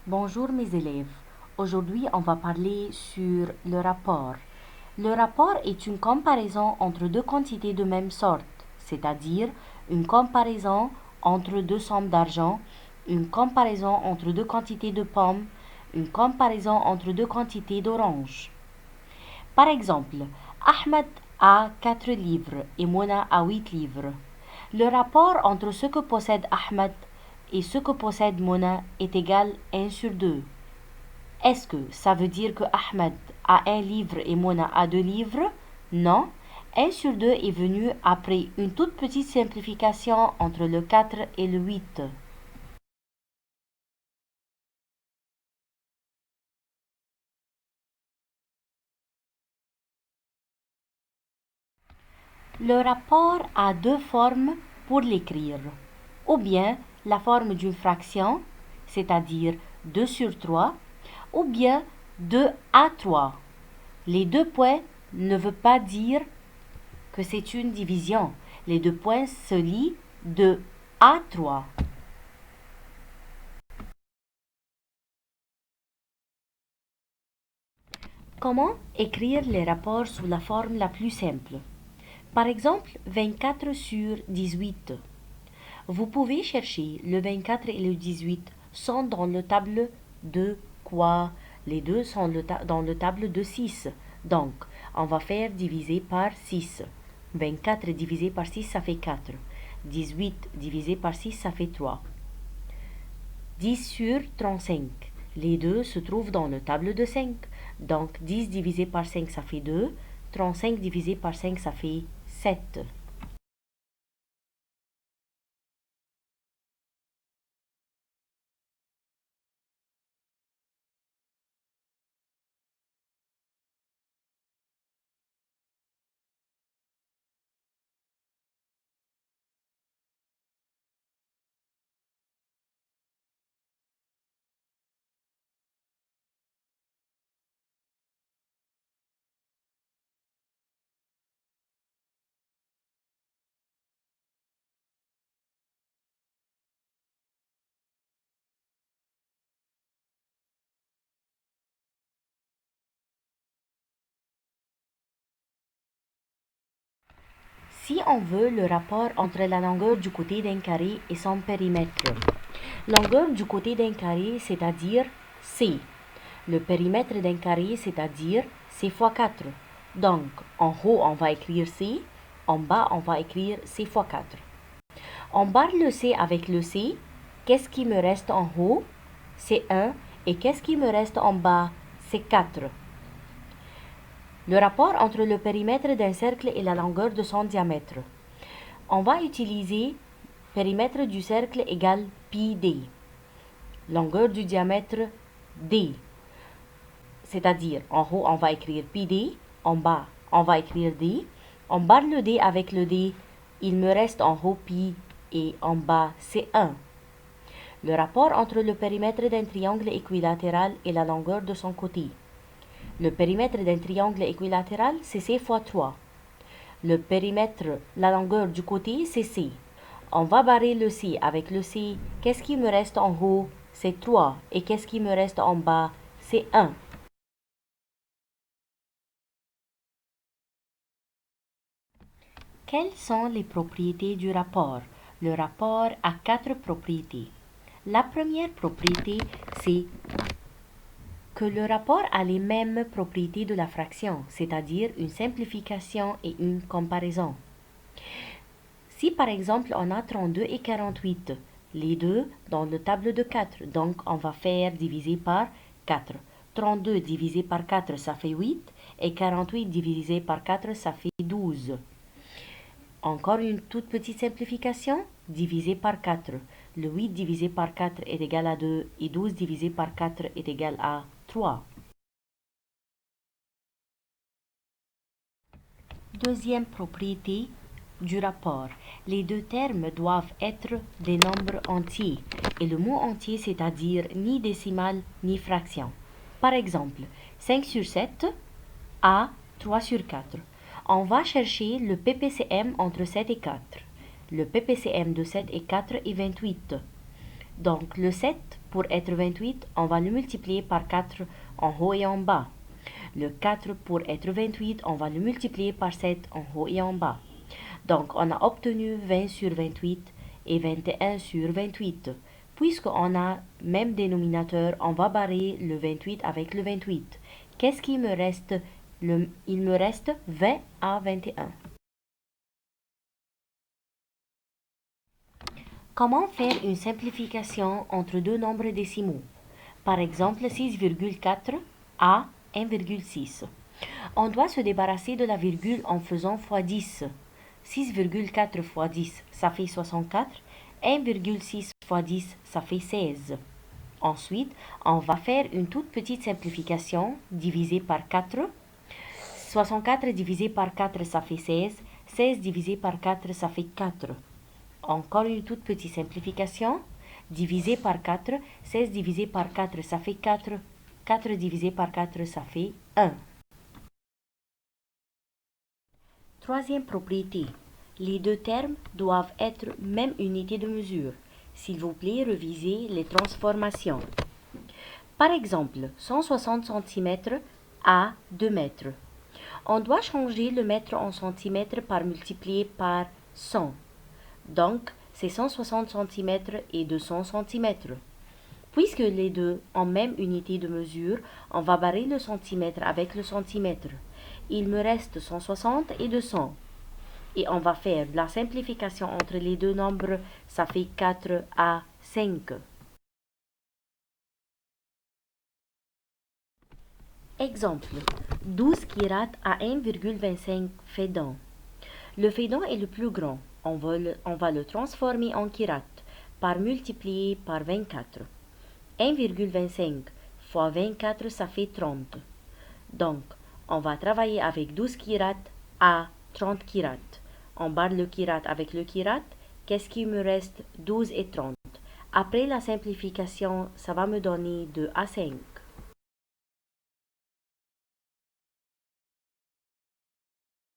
Bonjour mes élèves. Aujourd'hui, on va parler sur le rapport. Le rapport est une comparaison entre deux quantités de même sorte, c'est-à-dire une comparaison entre deux sommes d'argent, une comparaison entre deux quantités de pommes, une comparaison entre deux quantités d'oranges. Par exemple, Ahmed a 4 livres et Mona a 8 livres. Le rapport entre ce que possède Ahmed et ce que possède Mona est égal 1 sur 2. Est-ce que ça veut dire que Ahmed a un livre et Mona a 2 livres? Non. 1 sur 2 est venu après une toute petite simplification entre le 4 et le 8. Le rapport a deux formes pour l'écrire. Ou bien la forme d'une fraction, c'est-à-dire 2 sur 3, ou bien 2 à 3. Les deux points ne veulent pas dire que c'est une division. Les deux points se lient de à 3. Comment écrire les rapports sous la forme la plus simple? Par exemple, 24 sur 18. Vous pouvez chercher le 24 et le 18 sont dans le table de quoi? Les deux sont dans le table de 6. Donc, on va faire diviser par 6. 24 divisé par 6, ça fait 4. 18 divisé par 6, ça fait 3. 10 sur 35. Les deux se trouvent dans le table de 5. Donc 10 divisé par 5, ça fait 2. 35 divisé par 5, ça fait 7. Si on veut le rapport entre la longueur du côté d'un carré et son périmètre, longueur du côté d'un carré, c'est-à-dire C. Le périmètre d'un carré, c'est-à-dire C fois 4. Donc, en haut, on va écrire C. En bas, on va écrire C fois 4. On barre le C avec le C. Qu'est-ce qui me reste en haut? C'est 1. Et qu'est-ce qui me reste en bas? C'est 4. Le rapport entre le périmètre d'un cercle et la longueur de son diamètre. On va utiliser périmètre du cercle égale pi d. Longueur du diamètre d. C'est-à-dire, en haut, on va écrire pi d. En bas, on va écrire d. On barre le d avec le d. Il me reste en haut pi et en bas, c'est 1. Le rapport entre le périmètre d'un triangle équilatéral et la longueur de son côté. Le périmètre d'un triangle équilatéral, c'est C fois 3. Le périmètre, la longueur du côté, c'est C. On va barrer le C avec le C. Qu'est-ce qui me reste en haut? C'est 3. Et qu'est-ce qui me reste en bas? C'est 1. Quelles sont les propriétés du rapport? Le rapport a 4 propriétés. La première propriété, c'est que le rapport a les mêmes propriétés de la fraction, c'est-à-dire une simplification et une comparaison. Si par exemple on a 32 et 48, les deux dans le tableau de 4, donc on va faire diviser par 4. 32 divisé par 4, ça fait 8, et 48 divisé par 4, ça fait 12. Encore une toute petite simplification, divisé par 4. Le 8 divisé par 4 est égal à 2 et 12 divisé par 4 est égal à 3. Deuxième propriété du rapport. Les deux termes doivent être des nombres entiers. Et le mot entier, c'est-à-dire ni décimal ni fraction. Par exemple, 5 sur 7 à 3 sur 4. On va chercher le PPCM entre 7 et 4. Le PPCM de 7 et 4 est 28. Donc le 7, pour être 28, on va le multiplier par 4 en haut et en bas. Le 4, pour être 28, on va le multiplier par 7 en haut et en bas. Donc on a obtenu 20 sur 28 et 21 sur 28. Puisqu'on a même dénominateur, on va barrer le 28 avec le 28. Qu'est-ce qu'il me reste? Il me reste 20 à 21. Comment faire une simplification entre deux nombres décimaux? Par exemple, 6,4 à 1,6. On doit se débarrasser de la virgule en faisant x10. 6,4 fois 10, ça fait 64. 1,6 fois 10, ça fait 16. Ensuite, on va faire une toute petite simplification divisée par 4. 64 divisé par 4, ça fait 16. 16 divisé par 4, ça fait 4. Encore une toute petite simplification. Divisé par 4. 16 divisé par 4, ça fait 4. 4 divisé par 4, ça fait 1. Troisième propriété. Les deux termes doivent être même unité de mesure. S'il vous plaît, revisez les transformations. Par exemple, 160 cm à 2 mètres. On doit changer le mètre en centimètres par multiplier par 100. Donc, c'est 160 cm et 200 cm. Puisque les deux ont même unité de mesure, on va barrer le centimètre avec le centimètre. Il me reste 160 et 200. Et on va faire la simplification entre les deux nombres, ça fait 4 à 5. Exemple, 12 kirats à 1,25 fédans. Le fédan est le plus grand. On va le transformer en kirats par multiplier par 24. 1,25 fois 24, ça fait 30. Donc, on va travailler avec 12 kirats à 30 kirats. On barre le kirat avec le kirat. Qu'est-ce qui me reste? 12 et 30. Après la simplification, ça va me donner 2 à 5.